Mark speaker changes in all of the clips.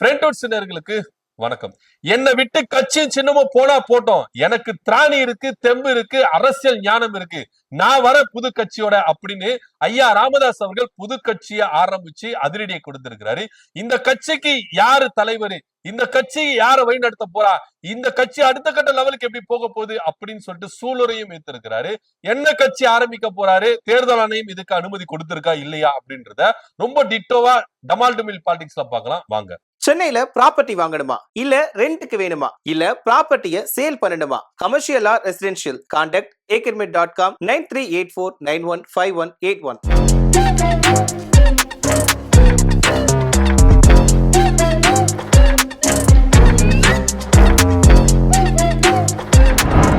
Speaker 1: Friend வணக்கம். என்னை விட்டு கட்சியும் சின்னமும் போனா போட்டோம், எனக்கு திராணி இருக்கு, தெம்பு இருக்கு, அரசியல் ஞானம் இருக்கு, நான் வர புது கட்சியோட அப்படின்னு ஐயா ராமதாஸ் அவர்கள் புது கட்சியை ஆரம்பிச்சு அதிரடியை கொடுத்திருக்கிறாரு. இந்த கட்சிக்கு யாரு தலைவர், இந்த கட்சி யார வழிநடத்த போறா, இந்த கட்சி அடுத்த கட்ட லெவலுக்கு எப்படி போக போகுது அப்படின்னு சொல்லிட்டு சூளுரையும் வைத்திருக்கிறாரு. என்ன கட்சி ஆரம்பிக்க போறாரு, தேர்தல் ஆணையம் இதுக்கு அனுமதி கொடுத்திருக்கா இல்லையா அப்படின்றத ரொம்ப டிட்டோவா டமால்டுமில் பாலிடிக்ஸ்ல பார்க்கலாம் வாங்க.
Speaker 2: சென்னையில ப்ராப்பர்ட்டி வாங்கணுமா, இல்ல ரெண்டுக்கு வேணுமா, இல்ல ப்ராப்பர்ட்டியை சேல் பண்ணணுமா? Commercial R residential? Contact akermit.com 9384915181.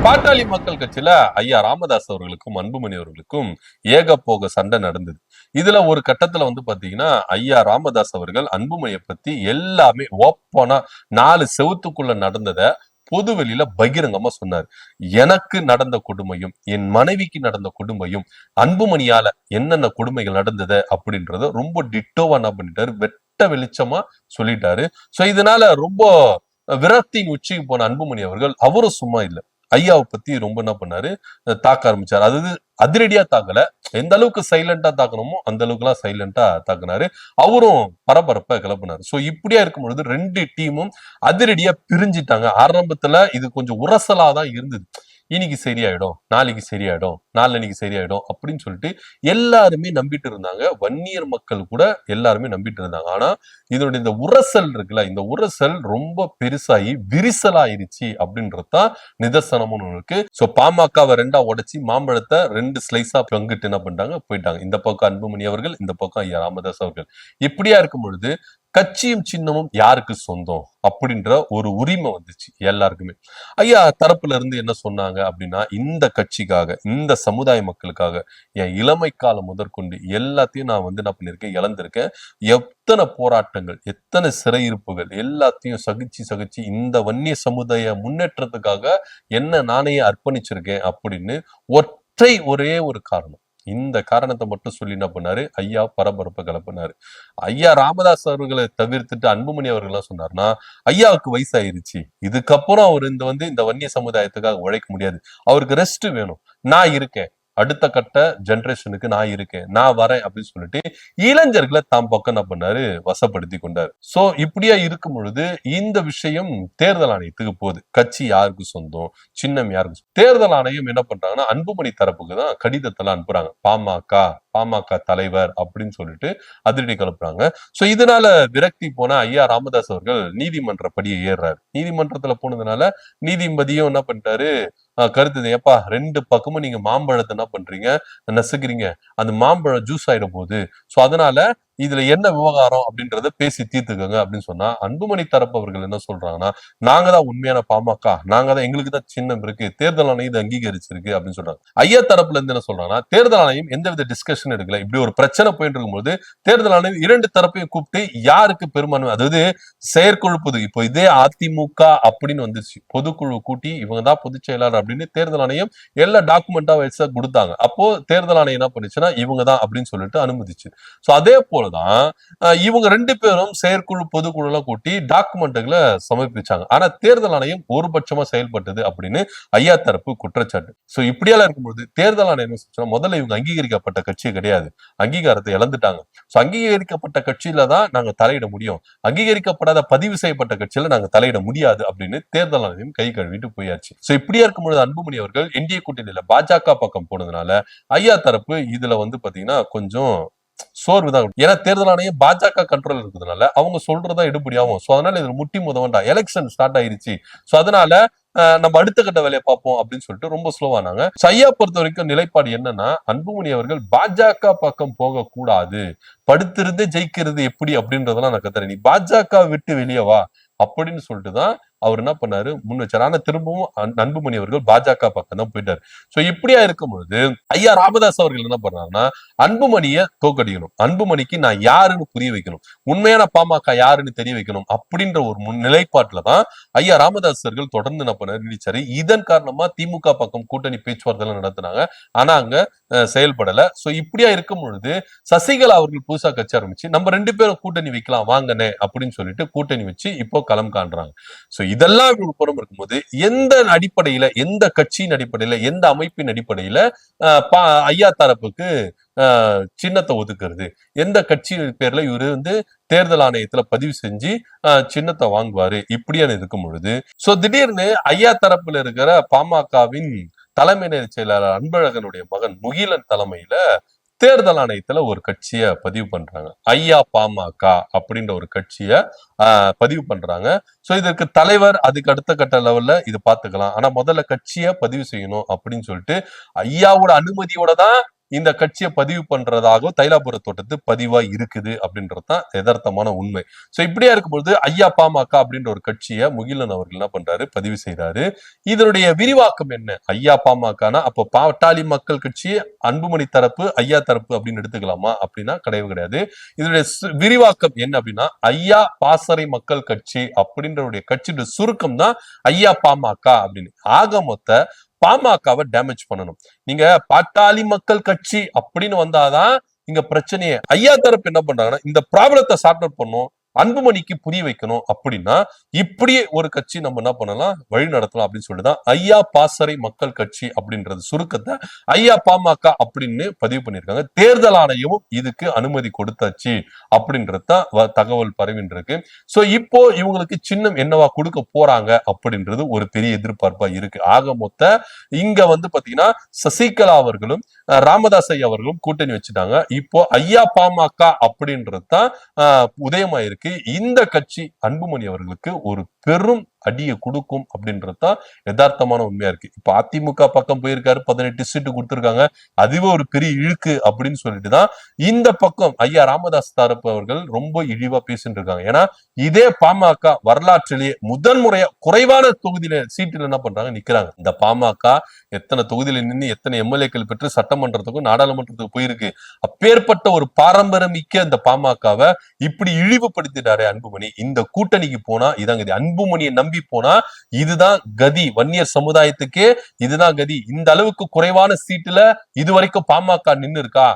Speaker 1: பாட்டாளி மக்கள் கட்சியில ஐயா ராமதாஸ் அவர்களுக்கும் அன்புமணி அவர்களுக்கும் ஏகப்போக சண்டை நடந்தது. இதுல ஒரு கட்டத்துல பாத்தீங்கன்னா ஐயா ராமதாஸ் அவர்கள் அன்புமணியை பத்தி எல்லாமே ஓப்பனா 4 செவுத்துக்குள்ள நடந்தத பொதுவெளியில பகிரங்கமா சொன்னார். எனக்கு நடந்த கொடுமையும் என் மனைவிக்கு நடந்த கொடுமையும் அன்புமணியால என்னென்ன கொடுமைகள் நடந்தது அப்படின்றத ரொம்ப டிட்டோவா என்ன பண்ணிட்டாரு, வெட்ட வெளிச்சமா சொல்லிட்டாரு. சோ இதனால ரொம்ப விரக்தியின் உச்சிக்கு போன அன்புமணி அவர்கள் அவரும் சும்மா இல்ல, ஐயாவை பத்தி ரொம்ப என்ன பண்ணாரு, தாக்க ஆரம்பிச்சாரு. அதாவது அதிரடியா தாக்கல, எந்த அளவுக்கு சைலண்டா தாக்கணுமோ அந்த அளவுக்கு எல்லாம் சைலண்டா தாக்குனாரு. அவரும் பரபரப்ப கிளப்பினாரு. சோ இப்படியா இருக்கும் பொழுது 2 டீமும் அதிரடியா பிரிஞ்சிட்டாங்க. ஆரம்பத்துல இது கொஞ்சம் உரசலாதான் இருந்தது. இன்னைக்கு சரியாயிடும், நாளைக்கு சரியாயிடும், நாளன்னைக்கு சரியாயிடும் அப்படின்னு சொல்லிட்டு எல்லாருமே நம்பிட்டு இருந்தாங்க. வன்னியர் மக்கள் கூட எல்லாருமே நம்பிட்டு இருந்தாங்க. ஆனா இதனுடைய இந்த உரசல் இருக்குல்ல, இந்த உரசல் ரொம்ப பெருசாகி விரிசலாயிருச்சு அப்படின்றதுதான் நிதர்சனமும் இருக்கு. சோ பாமகவை 2ஆ உடைச்சி மாம்பழத்தை 2 ஸ்லைஸா பங்கிட்டு என்ன பண்ணிட்டாங்க, போயிட்டாங்க. இந்த பக்கம் அன்புமணி அவர்கள், இந்த பக்கம் ஐயா ராமதாஸ் அவர்கள். இப்படியா இருக்கும் பொழுது கட்சியும் சின்னமும் யாருக்கு சொந்தம் அப்படின்ற ஒரு உரிமை வந்துச்சு எல்லாருக்குமே. ஐயா தரப்புல இருந்து என்ன சொன்னாங்க அப்படின்னா, இந்த கட்சிக்காக, இந்த சமுதாய மக்களுக்காக என் இளமை காலம் முதற்கொண்டு எல்லாத்தையும் நான் என்ன பண்ணிருக்கேன், இழந்திருக்கேன். எத்தனை போராட்டங்கள், எத்தனை சிறையிருப்புகள் எல்லாத்தையும் சகிச்சு இந்த வன்னிய சமுதாய முன்னேற்றத்துக்காக என்ன நானே அர்ப்பணிச்சிருக்கேன் அப்படின்னு ஒரே ஒரு காரணம், இந்த காரணத்தை மட்டும் சொல்லி என்ன பண்ணாரு, ஐயா பரபரப்பை கிளப்பினாரு. ஐயா ராமதாஸ் அவர்களை தவிர்த்துட்டு அன்புமணி அவர்கள் சொன்னார்னா, ஐயாவுக்கு வயசாயிருச்சு, இதுக்கப்புறம் அவர் இந்த வன்னிய சமுதாயத்துக்காக உழைக்க முடியாது, அவருக்கு ரெஸ்ட் வேணும், நான் இருக்கேன், அடுத்த கட்ட ஜெனரேஷனுக்கு நான் இருக்கேன், நான் வரேன் அப்படின்னு சொல்லிட்டு இளைஞர்களை தாம் பக்கம் என்ன பண்ணாரு, வசப்படுத்தி கொண்டாரு. சோ இப்படியா இருக்கும் பொழுது இந்த விஷயம் தேர்தல் ஆணையத்துக்கு போகுது. கட்சி யாருக்கு சொந்தம், சின்னம் யாருக்கு, தேர்தல் ஆணையம் என்ன பண்றாங்கன்னா அன்புமணி தரப்புக்கு தான் கடிதத்தெல்லாம் அனுப்புறாங்க. பாமக தலைவர் அப்படின்னு சொல்லிட்டு அதிரடி கிளப்புறாங்க. சோ இதனால விரக்தி போன ஐயா ராமதாஸ் அவர்கள் நீதிமன்ற படியை ஏறுறாரு. நீதிமன்றத்துல போனதுனால நீதிபதியும் என்ன பண்ணிட்டாரு, கருத்து, ஏப்பா 2 பக்கமும் நீங்க மாம்பழத்தை என்ன பண்றீங்க, நசுக்கிறீங்க, அந்த மாம்பழம் ஜூஸ் ஆயிடும் போகுது, சோ அதனால இதுல என்ன விவகாரம் அப்படின்றத பேசி தீர்த்துக்கங்க அப்படின்னு சொன்னா, அன்புமணி தரப்பு அவர்கள் என்ன சொல்றாங்கன்னா, நாங்க தான் உண்மையான பாமக, நாங்க தான், எங்களுக்கு தான் சின்னம் இருக்கு, தேர்தல் ஆணையம் இது அங்கீகரிச்சிருக்கு அப்படின்னு சொல்றாங்க. ஐயா தரப்புல இருந்து என்ன சொல்றாங்கன்னா, தேர்தல் ஆணையம் எந்தவித டிஸ்கஷன் எடுக்கல, இப்படி ஒரு பிரச்சனை போயிட்டு இருக்கும்போது தேர்தல் ஆணையம் 2 தரப்பையும் கூப்பிட்டு யாருக்கு பெரும்பான்மை, அதாவது செயற்குழு பொது, இப்போ இதே அதிமுக அப்படின்னு வந்துருச்சு, பொதுக்குழு கூட்டி இவங்க தான் பொதுச் செயலாளர் அப்படின்னு தேர்தல் ஆணையம் எல்லா டாக்குமெண்டா வச்சு கொடுத்தாங்க. அப்போ தேர்தல் ஆணையம் என்ன பண்ணுச்சுன்னா இவங்க தான் அப்படின்னு சொல்லிட்டு அனுமதிச்சு. சோ அதே போலதான் இவங்க 2 பேரும் செயற்குழு பொதுக்குழு எல்லாம் கூட்டி டாக்குமெண்ட்களை சமர்ப்பிச்சாங்க. ஆனா தேர்தல் ஆணையம் ஒருபட்சமா செயல்பட்டது அப்படின்னு ஐயா தரப்பு குற்றச்சாட்டு. சோ இப்படியெல்லாம் இருக்கும்போது தேர்தல் ஆணையம் முதல்ல இவங்க அங்கீகரிக்கப்பட்ட கட்சி கிடையாது, அங்கீகாரத்தை இழந்துட்டாங்க. சோ அங்கீகரிக்கப்பட்ட கட்சியில தான் நாங்க தலையிட முடியும், அங்கீகரிக்கப்படாத பதிவு செய்யப்பட்ட கட்சியில நாங்க தலையிட முடியாது அப்படின்னு தேர்தல் ஆணையம் கை கழுவிட்டு போயாச்சு. சோ இப்படியா இருக்கும்போது அன்புமணி அவர்கள் என்டிஏ கூட்டணியில பாஜக பக்கம் போனதுனால ஐயா தரப்பு இதுல பாத்தீங்கன்னா கொஞ்சம் சோர்வுதான். ஏன்னா தேர்தல் ஆணையம் பாஜக கண்ட்ரோல் இருக்கிறதுனால அவங்க சொல்றதா எடுபடியாகும். சோ அதனால இதுல முட்டி மோதவண்டா, எலெக்ஷன் ஸ்டார்ட் ஆயிருச்சு, சோ அதனால நம்ம அடுத்த கட்ட வேலையை பார்ப்போம் அப்படின்னு சொல்லிட்டு ரொம்ப ஸ்லோவானாங்க. ஐயா பொறுத்த வரைக்கும் நிலைப்பாடு என்னன்னா, அன்புமணி அவர்கள் பாஜக பக்கம் போக கூடாது, படுத்திருந்து ஜெயிக்கிறது எப்படி அப்படின்றதெல்லாம் நான் கத்துறேன், நீ பாஜக விட்டு வெளியே வா அப்படின்னு சொல்லிட்டுதான் அவர் என்ன பண்ணாரு, முன் வச்சாரு. ஆனா திரும்பவும் அன்புமணி அவர்கள் பாஜக பக்கம் தான் போயிட்டாரு. சோ இப்படியா இருக்கும்போது ஐயா ராமதாஸ் அவர்கள் என்ன பண்றாருன்னா, அன்புமணியை தோக்கடிக்கணும், அன்புமணிக்கு நான் யாருன்னு புரிய வைக்கணும், உண்மையான பாமக யாருன்னு தெரிய வைக்கணும் அப்படின்ற ஒரு நிலைப்பாட்டுலதான் ஐயா ராமதாஸ் அவர்கள் தொடர்ந்து என்ன பண்ணாரு, நீடிச்சாரு. இதன் காரணமா திமுக பக்கம் கூட்டணி பேச்சுவார்த்தை நடத்தினாங்க. ஆனா அங்க செயல்படல. சோ இப்படியா இருக்கும் பொழுது சசிகலா அவர்கள் புதுசா கட்சி ஆரம்பிச்சு நம்ம 2 பேரும் கூட்டணி வைக்கலாம் வாங்கனே அப்படின்னு சொல்லிட்டு கூட்டணி வச்சு இப்போ களம் காண்றாங்க. சோ இதெல்லாம் ஒரு புறம் இருக்கும்போது எந்த அடிப்படையில, எந்த கட்சியின் அடிப்படையில, எந்த அமைப்பின் அடிப்படையில ஐயா தரப்புக்கு சின்னத்தை ஒதுக்குறது, எந்த கட்சி பேர்ல இவரு தேர்தல் ஆணையத்துல பதிவு செஞ்சு சின்னத்தை வாங்குவாரு இப்படியான இருக்கும் பொழுது சோ திடீர்னு ஐயா தரப்புல இருக்கிற பாமகவின் தலைமை செயலாளர் அன்பழகனுடைய மகன் முகிலன் தலைமையில தேர்தல் ஆணையத்துல ஒரு கட்சிய பதிவு பண்றாங்க. ஐயா பாமக அப்படின்ற ஒரு கட்சிய பதிவு பண்றாங்க. சோ இதற்கு தலைவர் அதுக்கு அடுத்த கட்ட லெவல்ல இது பாத்துக்கலாம். ஆனா முதல்ல கட்சிய பதிவு செய்யணும் அப்படின்னு சொல்லிட்டு ஐயாவோட அனுமதியோட தான் இந்த கட்சியை பதிவு பண்றதாகவும் தைலாபுர தோட்டத்து பதிவா இருக்குது அப்படின்றதுதான் யதார்த்தமான உண்மை. சோ இப்படியா இருக்கும்போது ஐயா பாமக அப்படின்ற ஒரு கட்சியை முகிலன் அவர்கள் என்ன பண்றாரு, பதிவு செய்யறாரு. இதனுடைய விரிவாக்கம் என்ன? ஐயா பாமகனா அப்போ பாட்டாளி மக்கள் கட்சி அன்புமணி தரப்பு ஐயா தரப்பு அப்படின்னு எடுத்துக்கலாமா அப்படின்னா கிடையாது. இதனுடைய விரிவாக்கம் என்ன அப்படின்னா ஐயா பாசறை மக்கள் கட்சி அப்படின்ற கட்சியோட சுருக்கம் தான் ஐயா பாமக அப்படின்னு. ஆக மொத்த பாமகவை டேமேஜ் பண்ணணும். நீங்க பாட்டாளி மக்கள் கட்சி அப்படின்னு வந்தாதான் இங்க பிரச்சனையே. ஐயா தரப்பு என்ன பண்றாங்கன்னா இந்த ப்ராப்ளத்தை சார்ட் அவுட் பண்ணும், அன்புமணிக்கு புரிய வைக்கணும் அப்படின்னா இப்படியே ஒரு கட்சி நம்ம என்ன பண்ணலாம், வழி நடத்தலாம் அப்படின்னு சொல்லிட்டுதான் ஐயா பாசறை மக்கள் கட்சி அப்படின்றது சுருக்கத்தை ஐயா பாமக அப்படின்னு பதிவு பண்ணிருக்காங்க. தேர்தல் ஆணையமும் இதுக்கு அனுமதி கொடுத்தாச்சு அப்படின்றதுதான் தகவல் பரவின்னு இருக்கு. சோ இப்போ இவங்களுக்கு சின்னம் என்னவா கொடுக்க போறாங்க அப்படின்றது ஒரு பெரிய எதிர்பார்ப்பா இருக்கு. ஆக மொத்த இங்க பாத்தீங்கன்னா சசிகலா அவர்களும் ராமதாஸ் ஐயா அவர்களும் கூட்டணி வச்சுட்டாங்க. இப்போ ஐயா பாமக அப்படின்றதுதான் உதயமாயிருக்கு. இந்த கட்சி அன்புமணி அவர்களுக்கு ஒரு பெரும் அடியை கொடுக்கும் அப்படின்றதுதான் யதார்த்தமான உண்மையா இருக்கு. இப்ப அதிமுக பக்கம் போயிருக்காரு, 18 சீட்டு கொடுத்திருக்காங்க, அதுவே ஒரு பெரிய இழுக்கு அப்படின்னு சொல்லிட்டுதான் இந்த பக்கம் ஐயா ராமதாஸ் தரப்பு அவர்கள் ரொம்ப இழிவா பேசிட்டு இருக்காங்க. ஏன்னா இதே பாமக வரலாற்றிலேயே முதன்முறையா குறைவான தொகுதியில சீட்டுல என்ன பண்றாங்க, நிக்கிறாங்க. இந்த பாமக எத்தனை தொகுதியில நின்று எத்தனை எம்எல்ஏக்கள் பெற்று சட்டமன்றத்துக்கும் நாடாளுமன்றத்துக்கு போயிருக்கு. அப்பேற்பட்ட ஒரு பாரம்பரியமிக்க இந்த பாமகவை இப்படி இழிவுபடுத்திட்டாரு அன்புமணி. இந்த கூட்டணிக்கு போனா இதாங்க அன்புமணியை நம்பி போனா இதுதான் கதி. வன்னியர் சமுதாயத்துக்கே இதுதான் கதி. இந்த அளவுக்கு குறைவான சீட்டுல இதுவரைக்கும் பாமக நின்னு இருக்கா?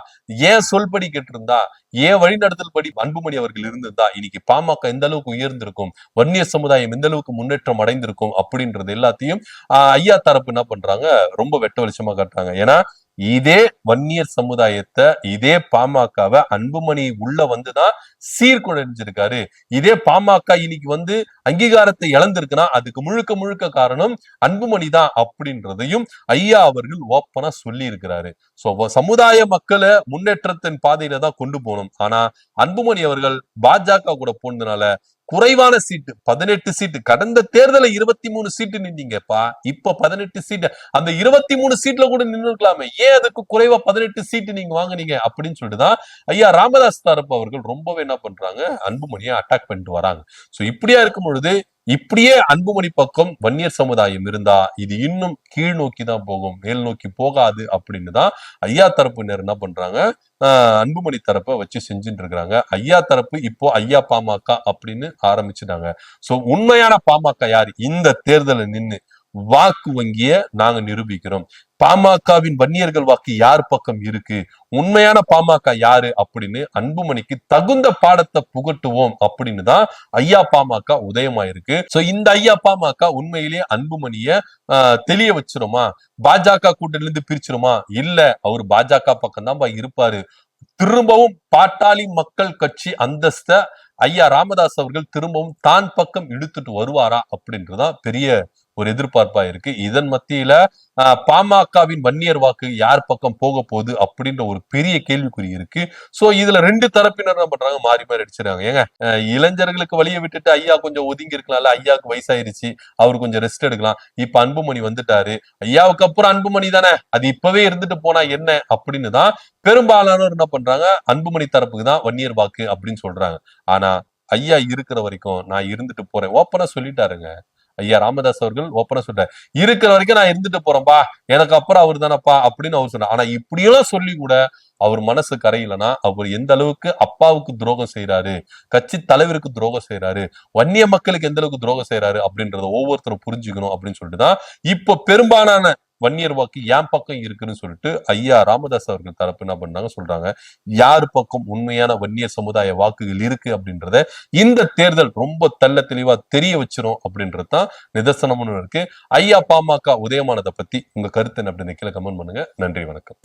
Speaker 1: ஏன் சொல்படி கேட்டிருந்தா, ஏன் வழிநடத்தல் படி அன்புமணி அவர்கள் இருந்திருந்தா இன்னைக்கு பாமக எந்த அளவுக்கு உயர்ந்திருக்கும், வன்னியர் சமுதாயம் எந்த அளவுக்கு முன்னேற்றம் அடைந்திருக்கும் அப்படின்றது எல்லாத்தையும் ஐயா தரப்பு என்ன பண்றாங்க, ரொம்ப வெட்ட வெளிச்சமா காட்டுறாங்க. ஏன்னா இதே வன்னியர் சமுதாயத்தை இதே பாமகவை அன்புமணி உள்ள வந்துதான் சீர்குலைஞ்சிருக்காரு. இதே பாமக இன்னைக்கு அங்கீகாரத்தை இழந்திருக்குன்னா அதுக்கு முழுக்க முழுக்க காரணம் அன்புமணி தான் அப்படின்றதையும் ஐயா அவர்கள் ஓப்பனா சொல்லி இருக்கிறாரு. சோ சமுதாய மக்களை முன்னேற்றத்தின் பாதையில தான் கொண்டு போகணும். ஆனா அன்புமணி அவர்கள் பாஜக கூட போனதுனால குறைவான சீட்டு 18 சீட்டு, கடந்த தேர்தல 23 சீட்டு நின்றீங்கப்பா, இப்ப 18 சீட்டு, அந்த 23 சீட்ல கூட நின்று இருக்கலாமே, ஏன் அதுக்கு குறைவா 18 சீட்டு நீங்க வாங்குனீங்க அப்படின்னு சொல்லிட்டுதான் ஐயா ராமதாஸ் தரப்பு அவர்கள் ரொம்பவே என்ன பண்றாங்க, அன்புமணியை அட்டாக் பண்ணிட்டு வராங்க. சோ இப்படியா இருக்கும் பொழுது இப்படியே அன்புமணி பக்கம் வன்னியர் சமுதாயம் இருந்தா இது இன்னும் கீழ் நோக்கி தான் போகும், மேல் நோக்கி போகாது அப்படின்னு தான் ஐயா தரப்பினர் என்ன பண்றாங்க, அன்புமணி தரப்பை வச்சு செஞ்சுட்டு இருக்கிறாங்க. ஐயா தரப்பு இப்போ ஐயா பாமக அப்படின்னு ஆரம்பிச்சுட்டாங்க. சோ உண்மையான பாமக யாரு? இந்த தேர்தலை நின்னு வாக்கு வங்கிய நாங்க நிரூபிக்கிறோம். பாமகவின் வன்னியர்கள் வாக்கு யார் பக்கம் இருக்கு, உண்மையான பாமக யாரு அப்படின்னு அன்புமணிக்கு தகுந்த பாடத்தை புகட்டுவோம் அப்படின்னு தான் ஐயா பாமக உதயமாயிருக்கு. சோ இந்த ஐயா பாமக உண்மையிலேயே அன்புமணிய தெளிய வச்சிருமா, பாஜக கூட்டணில இருந்து பிரிச்சிருமா? இல்ல, அவர் பாஜக பக்கம் தான் இருப்பாரு. திரும்பவும் பாட்டாளி மக்கள் கட்சி அந்தஸ்த ஐயா ராமதாஸ் அவர்கள் திரும்பவும் தான் பக்கம் இழுத்துட்டு வருவாரா அப்படின்றதான் பெரிய ஒரு எதிர்பார்ப்பா இருக்கு. இதன் மத்தியில பாமகவின் வன்னியர் வாக்கு யார் பக்கம் போக போகுது அப்படின்ற ஒரு பெரிய கேள்விக்குறி இருக்கு. சோ இதுல 2 தரப்பினர் என்ன பண்றாங்க, மாறி மாறி அடிச்சிருக்காங்க. ஏங்க இளைஞர்களுக்கு வழியை விட்டுட்டு ஐயா கொஞ்சம் ஒதுங்கி இருக்கலாம்ல, ஐயாவுக்கு வயசாயிருச்சு, அவரு கொஞ்சம் ரெஸ்ட் எடுக்கலாம். இப்ப அன்புமணி வந்துட்டாரு, ஐயாவுக்கு அப்புறம் அன்புமணி தானே, அது இப்பவே இருந்துட்டு போனா என்ன அப்படின்னு தான் பெரும்பாலானோர் என்ன பண்றாங்க, அன்புமணி தரப்புக்கு தான் வன்னியர் வாக்கு அப்படின்னு சொல்றாங்க. ஆனா ஐயா இருக்கிற வரைக்கும் நான் இருந்துட்டு போறேன் ஓப்பனா சொல்லிட்டாருங்க. ஐயா ராமதாஸ் அவர்கள் ஓப்பனா சொல்றாரு, இருக்கிற வரைக்கும் நான் இருந்துட்டு போறேன்பா, எனக்கு அப்புறம் அவர் தானப்பா அப்படின்னு அவர் சொன்னார். ஆனா இப்படியெல்லாம் சொல்லி கூட அவர் மனசு கரையிலனா அவர் எந்த அளவுக்கு அப்பாவுக்கு துரோகம் செய்யறாரு, கட்சி தலைவருக்கு துரோகம் செய்யறாரு, வன்னிய மக்களுக்கு எந்த அளவுக்கு துரோகம் செய்யறாரு அப்படின்றத ஒவ்வொருத்தரும் புரிஞ்சுக்கணும் அப்படின்னு சொல்லிட்டுதான் இப்போ பெரும்பாலான வன்னியர் வாக்கு என் பக்கம் இருக்குன்னு சொல்லிட்டு ஐயா ராமதாஸ் அவர்கள் தரப்பு என்ன பண்ணாங்க சொல்றாங்க. யார் பக்கம் உண்மையான வன்னிய சமுதாய வாக்குகள் இருக்கு அப்படின்றத இந்த தேர்தல் ரொம்ப தெள்ள தெளிவா தெரிய வச்சிரும் அப்படின்றது தான் நிதர்சனம்னு இருக்கு. ஐயா பாமக உதயமானதை பத்தி உங்க கருத்து என்ன அப்படின்னு கீழே கமெண்ட் பண்ணுங்க. நன்றி, வணக்கம்.